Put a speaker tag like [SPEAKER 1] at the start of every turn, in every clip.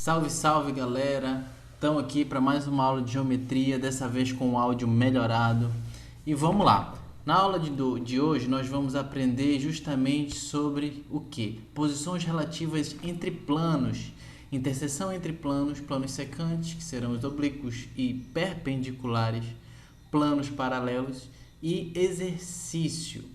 [SPEAKER 1] Salve, salve galera! Estamos aqui para mais uma aula de geometria, dessa vez com o áudio melhorado. E vamos lá! Na aula de hoje nós vamos aprender justamente sobre o que? Posições relativas entre planos, interseção entre planos, planos secantes, que serão os oblíquos e perpendiculares, planos paralelos e exercício.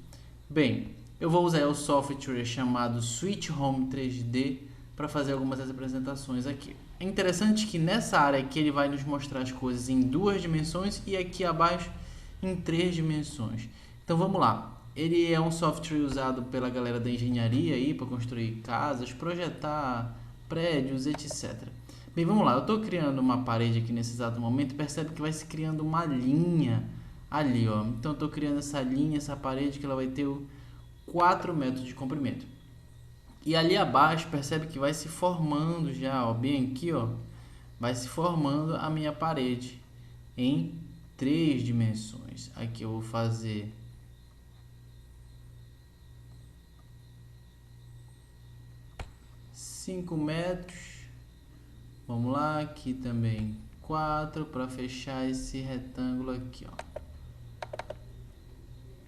[SPEAKER 1] Bem, eu vou usar o software chamado Switch Home 3D para fazer algumas apresentações aqui. É interessante que nessa área aqui ele vai nos mostrar as coisas em 2 dimensões e aqui abaixo em 3 dimensões. Então vamos lá. Ele é um software usado pela galera da engenharia aí para construir casas, projetar prédios, etc. Bem, vamos lá. Eu estou criando uma parede aqui nesse exato momento. Percebe que vai se criando uma linha ali, ó. Então eu estou criando essa linha, essa parede que ela vai ter 4 metros de comprimento. E ali abaixo, percebe que vai se formando já, ó, bem aqui, ó, vai se formando a minha parede em 3 dimensões. Aqui eu vou fazer 5 metros. Vamos lá, aqui também 4 para fechar esse retângulo aqui, ó.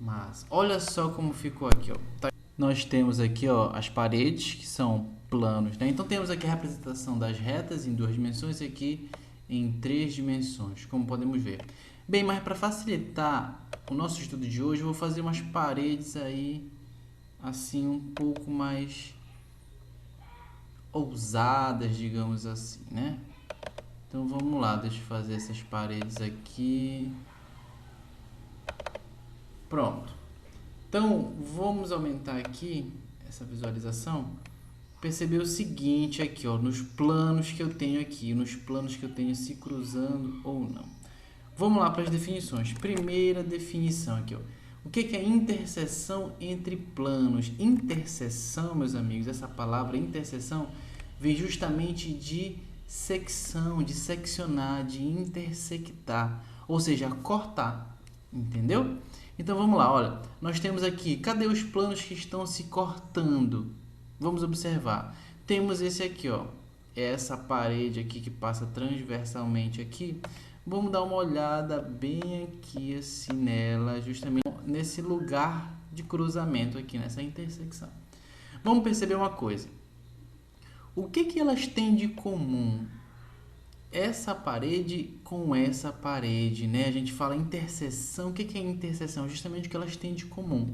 [SPEAKER 1] Mas olha só como ficou aqui, ó. Nós temos aqui, ó, as paredes que são planos, né? Então temos aqui a representação das retas em 2 dimensões e aqui em 3 dimensões, como podemos ver. Bem, mas para facilitar o nosso estudo de hoje, eu vou fazer umas paredes aí assim um pouco mais ousadas, digamos assim, né? Então vamos lá, deixa eu fazer essas paredes aqui. Pronto. Então, vamos aumentar aqui essa visualização. Perceber o seguinte aqui, ó, nos planos que eu tenho aqui, nos planos que eu tenho se cruzando ou não. Vamos lá para as definições. Primeira definição aqui, ó. O que é interseção entre planos? Interseção, meus amigos, essa palavra interseção vem justamente de secção, de seccionar, de intersectar, ou seja, cortar, entendeu? Então vamos lá, olha, nós temos aqui, cadê os planos que estão se cortando? Vamos observar. Temos esse aqui, ó, essa parede aqui que passa transversalmente aqui. Vamos dar uma olhada bem aqui assim nela, justamente nesse lugar de cruzamento aqui, nessa intersecção. Vamos perceber uma coisa. O que elas têm de comum? Essa parede com essa parede, né? A gente fala interseção. O que é interseção? Justamente o que elas têm de comum.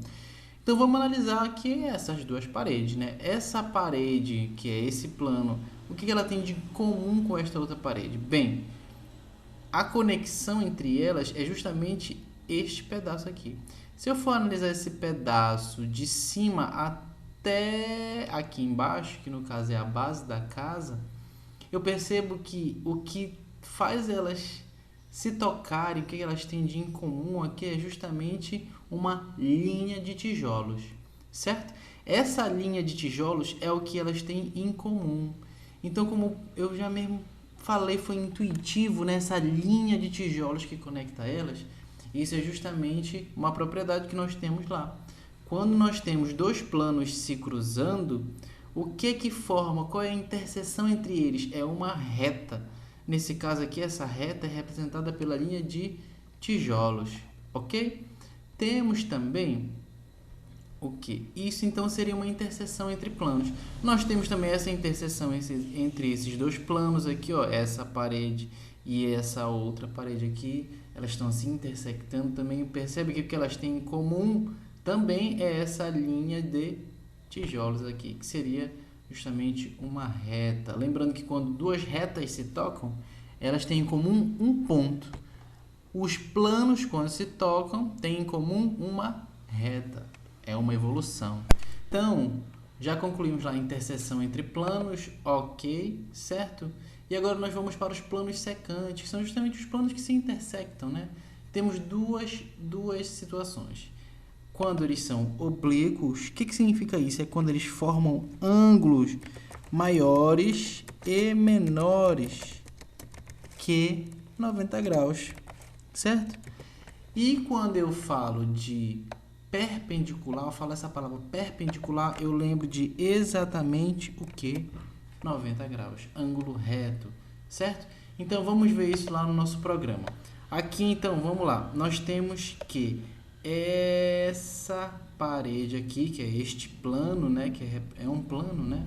[SPEAKER 1] Então vamos analisar aqui essas duas paredes, né? Essa parede, que é esse plano, o que ela tem de comum com esta outra parede? Bem, a conexão entre elas é justamente este pedaço aqui. Se eu for analisar esse pedaço de cima até aqui embaixo, que no caso é a base da casa, eu percebo que o que faz elas se tocarem, o que elas têm de em comum aqui é justamente uma linha de tijolos, certo? Essa linha de tijolos é o que elas têm em comum. Então, como eu já mesmo falei, foi intuitivo, né? Essa linha de tijolos que conecta elas, isso é justamente uma propriedade que nós temos lá. Quando nós temos 2 planos se cruzando, o que forma? Qual é a interseção entre eles? É uma reta. Nesse caso aqui, essa reta é representada pela linha de tijolos, ok? Temos também o que? Isso então seria uma interseção entre planos. Nós temos também essa interseção entre esses 2 planos aqui, ó, essa parede e essa outra parede aqui, elas estão se intersectando também. Percebe que o que elas têm em comum também é essa linha de tijolos aqui, que seria justamente uma reta. Lembrando que quando 2 retas se tocam, elas têm em comum um ponto. Os planos, quando se tocam, têm em comum uma reta. É uma evolução. Então, já concluímos lá a interseção entre planos, ok, certo? E agora nós vamos para os planos secantes, que são justamente os planos que se intersectam, né? Temos duas situações. Quando eles são oblíquos, o que significa isso? É quando eles formam ângulos maiores e menores que 90 graus, certo? E quando eu falo de perpendicular, eu falo essa palavra perpendicular, eu lembro de exatamente o que? 90 graus, ângulo reto, certo? Então, vamos ver isso lá no nosso programa. Aqui, então, vamos lá. Nós temos que essa parede aqui, que é este plano, né? Que é um plano, né?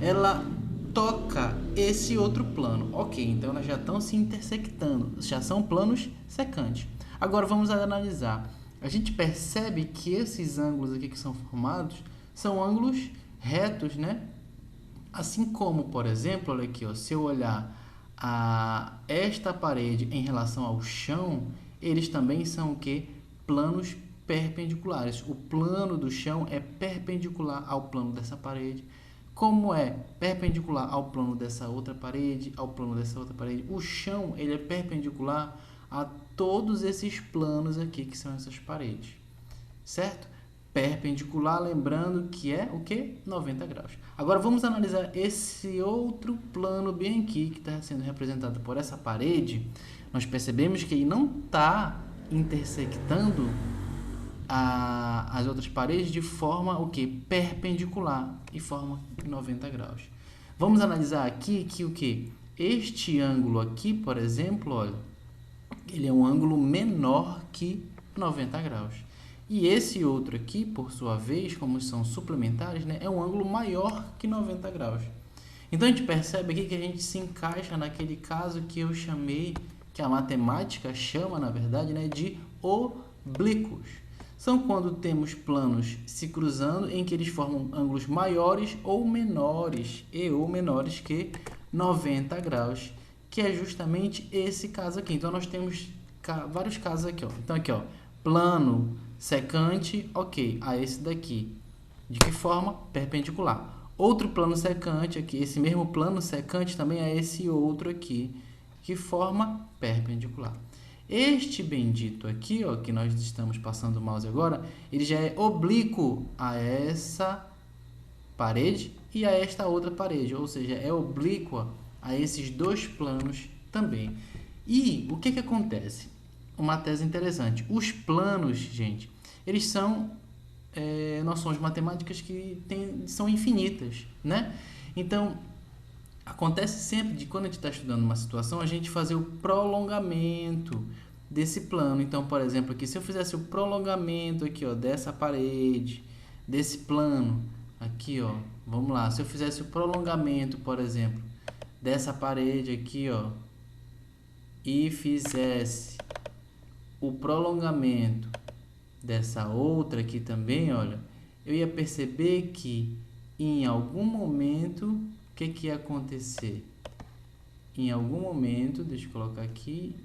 [SPEAKER 1] Ela toca esse outro plano. Ok, então elas já estão se intersectando. Já são planos secantes. Agora, vamos analisar. A gente percebe que esses ângulos aqui que são formados são ângulos retos, né? Assim como, por exemplo, olha aqui, ó, se eu olhar esta parede em relação ao chão, eles também são o quê? Planos perpendiculares. O plano do chão é perpendicular ao plano dessa parede. Como é perpendicular ao plano dessa outra parede, ao plano dessa outra parede, o chão ele é perpendicular a todos esses planos aqui que são essas paredes, certo? Perpendicular, lembrando que é o que? 90 graus. Agora vamos analisar esse outro plano bem aqui, que está sendo representado por essa parede. Nós percebemos que ele não está intersectando as outras paredes de forma o que? Perpendicular e forma 90 graus. Vamos analisar aqui que o que? Este ângulo aqui, por exemplo, olha, ele é um ângulo menor que 90 graus. E esse outro aqui, por sua vez, como são suplementares, né, é um ângulo maior que 90 graus. Então, a gente percebe aqui que a gente se encaixa naquele caso que eu chamei, que a matemática chama, na verdade, né, de oblíquos. São quando temos planos se cruzando em que eles formam ângulos maiores ou menores, que 90 graus, que é justamente esse caso aqui. Então, nós temos vários casos aqui, ó. Então, aqui, ó, plano secante, ok, a esse daqui. De que forma? Perpendicular. Outro plano secante aqui, esse mesmo plano secante também é esse outro aqui, que forma perpendicular. Este bendito aqui, ó, que nós estamos passando o mouse agora, ele já é oblíquo a essa parede e a esta outra parede, ou seja, é oblíqua a esses dois planos também. E o que acontece? Uma tese interessante. Os planos, gente, eles são noções matemáticas que são infinitas, né? Então, acontece sempre de quando a gente está estudando uma situação, a gente fazer o prolongamento desse plano. Então, por exemplo, aqui, se eu fizesse o prolongamento aqui, ó, dessa parede, desse plano, aqui, ó, vamos lá, se eu fizesse o prolongamento, por exemplo, dessa parede aqui, ó, e fizesse o prolongamento dessa outra aqui também, olha, eu ia perceber que em algum momento, o que ia acontecer? Em algum momento, deixa eu colocar aqui,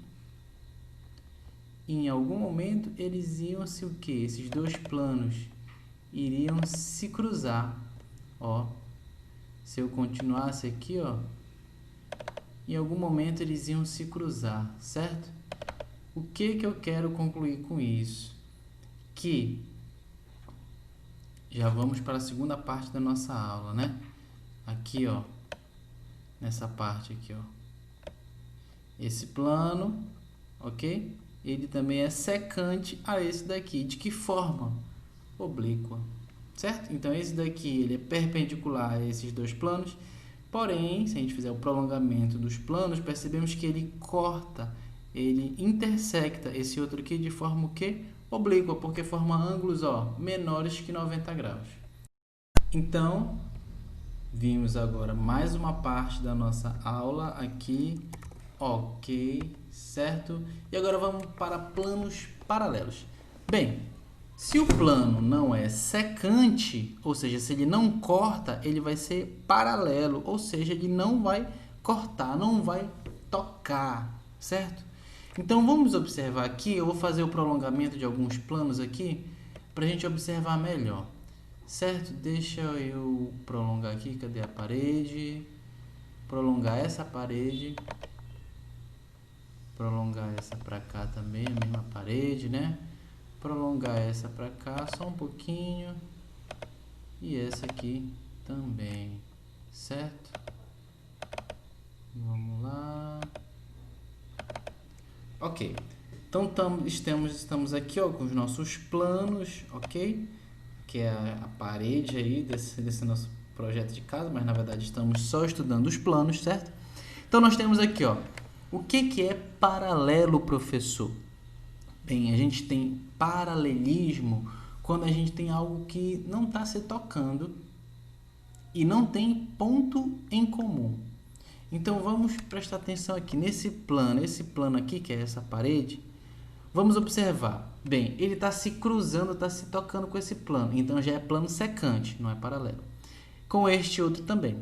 [SPEAKER 1] em algum momento eles iam se o quê? Esses dois planos iriam se cruzar, ó. Se eu continuasse aqui, ó, em algum momento eles iam se cruzar, certo? O que eu quero concluir com isso? Que já vamos para a segunda parte da nossa aula, né? Aqui, ó, nessa parte aqui, ó, esse plano, ok? Ele também é secante a esse daqui. De que forma? Oblíqua, certo? Então, esse daqui ele é perpendicular a esses dois planos, porém, se a gente fizer o prolongamento dos planos, percebemos que ele corta, ele intersecta esse outro aqui de forma o quê? Oblíqua, porque forma ângulos, ó, menores que 90 graus. Então, vimos agora mais uma parte da nossa aula aqui, ok, certo? E agora vamos para planos paralelos. Bem, se o plano não é secante, ou seja, se ele não corta, ele vai ser paralelo, ou seja, ele não vai cortar, não vai tocar, certo? Então, vamos observar aqui, eu vou fazer o prolongamento de alguns planos aqui, para a gente observar melhor, certo? Deixa eu prolongar aqui, cadê a parede? Prolongar essa parede, prolongar essa para cá também, a mesma parede, né? Prolongar essa para cá só um pouquinho e essa aqui também, certo? Vamos lá. Ok, então estamos aqui, ó, com os nossos planos, ok? Que é a parede aí desse nosso projeto de casa, mas na verdade estamos só estudando os planos, certo? Então nós temos aqui, ó, o que é paralelo, professor? Bem, a gente tem paralelismo quando a gente tem algo que não está se tocando e não tem ponto em comum. Então vamos prestar atenção aqui nesse plano, esse plano aqui, que é essa parede, vamos observar. Bem, ele está se cruzando, está se tocando com esse plano, então já é plano secante, não é paralelo. Com este outro também.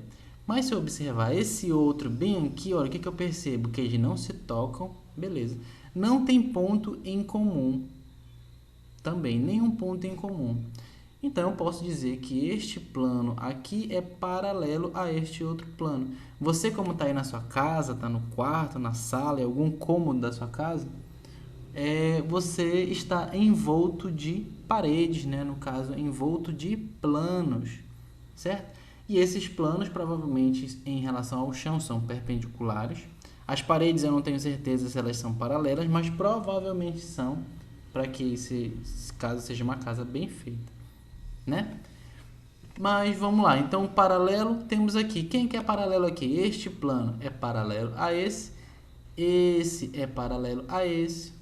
[SPEAKER 1] Mas se eu observar esse outro bem aqui, olha, o que eu percebo? Que eles não se tocam, beleza. Não tem ponto em comum, também, nenhum ponto em comum. Então, eu posso dizer que este plano aqui é paralelo a este outro plano. Você, como está aí na sua casa, está no quarto, na sala, em algum cômodo da sua casa, você está envolto de paredes, né? No caso, envolto de planos, certo? E esses planos, provavelmente, em relação ao chão, são perpendiculares. As paredes, eu não tenho certeza se elas são paralelas, mas provavelmente são, para que esse caso seja uma casa bem feita, né? Mas vamos lá, então paralelo temos aqui. Quem que é paralelo aqui? Este plano é paralelo a esse é paralelo a esse,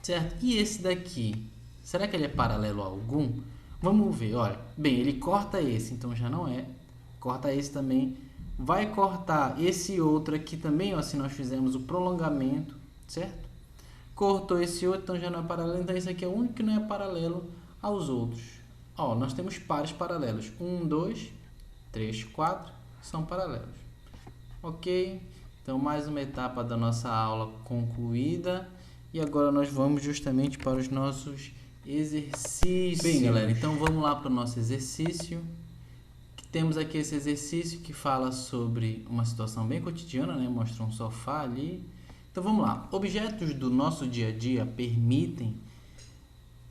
[SPEAKER 1] certo? E esse daqui, será que ele é paralelo a algum? Vamos ver, olha. Bem, ele corta esse, então já não é. Corta esse também. Vai cortar esse outro aqui também, ó, se nós fizermos o prolongamento, certo? Cortou esse outro, então já não é paralelo. Então esse aqui é o único que não é paralelo aos outros. Ó, nós temos pares paralelos. 1, 2, 3, 4 são paralelos. Ok? Então mais uma etapa da nossa aula concluída. E agora nós vamos justamente para os nossos exercícios. Bem, galera, então vamos lá para o nosso exercício. Temos aqui esse exercício que fala sobre uma situação bem cotidiana, né? Mostra um sofá ali. Então vamos lá. Objetos do nosso dia a dia permitem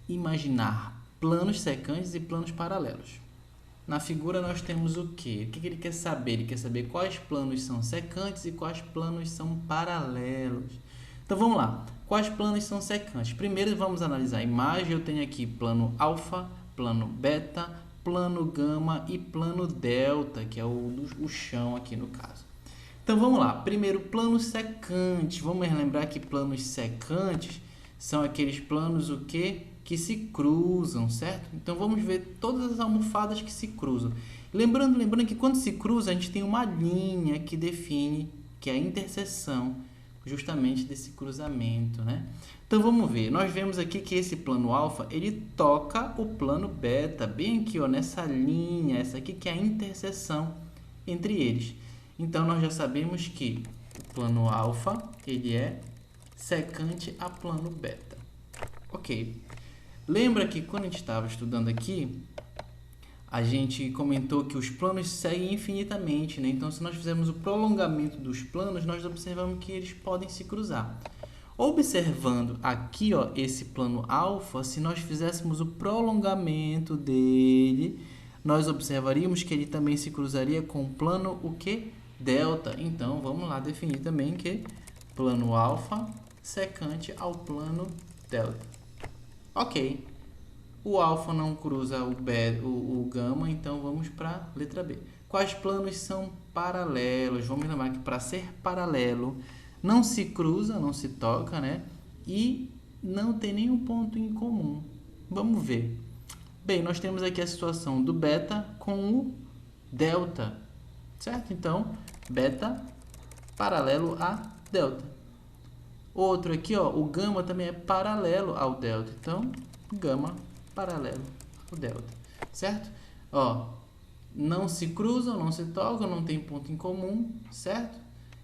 [SPEAKER 1] imaginar planos secantes e planos paralelos. Na figura nós temos o quê? O que ele quer saber? Ele quer saber quais planos são secantes e quais planos são paralelos. Então vamos lá. Quais planos são secantes? Primeiro vamos analisar a imagem. Eu tenho aqui plano alfa, plano beta, plano gama e plano delta, que é o chão aqui no caso. Então vamos lá. Primeiro, plano secante. Vamos lembrar que planos secantes são aqueles planos o quê? Que se cruzam, certo? Então vamos ver todas as almofadas que se cruzam. Lembrando que quando se cruza, a gente tem uma linha que define que é a interseção justamente desse cruzamento, né? Então vamos ver, nós vemos aqui que esse plano alfa, ele toca o plano beta, bem aqui, ó, nessa linha, essa aqui que é a interseção entre eles. Então nós já sabemos que o plano alfa, ele é secante a plano beta. Ok. Lembra que quando a gente estava estudando aqui, a gente comentou que os planos seguem infinitamente, né? Então, se nós fizermos o prolongamento dos planos, nós observamos que eles podem se cruzar. Observando aqui, ó, esse plano alfa, se nós fizéssemos o prolongamento dele, nós observaríamos que ele também se cruzaria com o plano o quê? Delta. Então, vamos lá definir também que plano alfa secante ao plano delta. Ok. O alfa não cruza o gama, então vamos para a letra B. Quais planos são paralelos? Vamos lembrar que para ser paralelo não se cruza, não se toca, né? E não tem nenhum ponto em comum. Vamos ver. Bem, nós temos aqui a situação do beta com o delta, certo? Então, beta paralelo a delta. Outro aqui, ó, o gama também é paralelo ao delta. Então, gama paralelo ao delta, certo? Ó, não se cruzam, não se tocam, não tem ponto em comum, certo?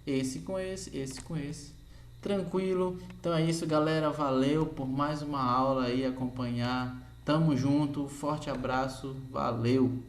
[SPEAKER 1] Esse com esse. Tranquilo? Então é isso, galera. Valeu por mais uma aula aí acompanhar. Tamo junto, forte abraço, valeu!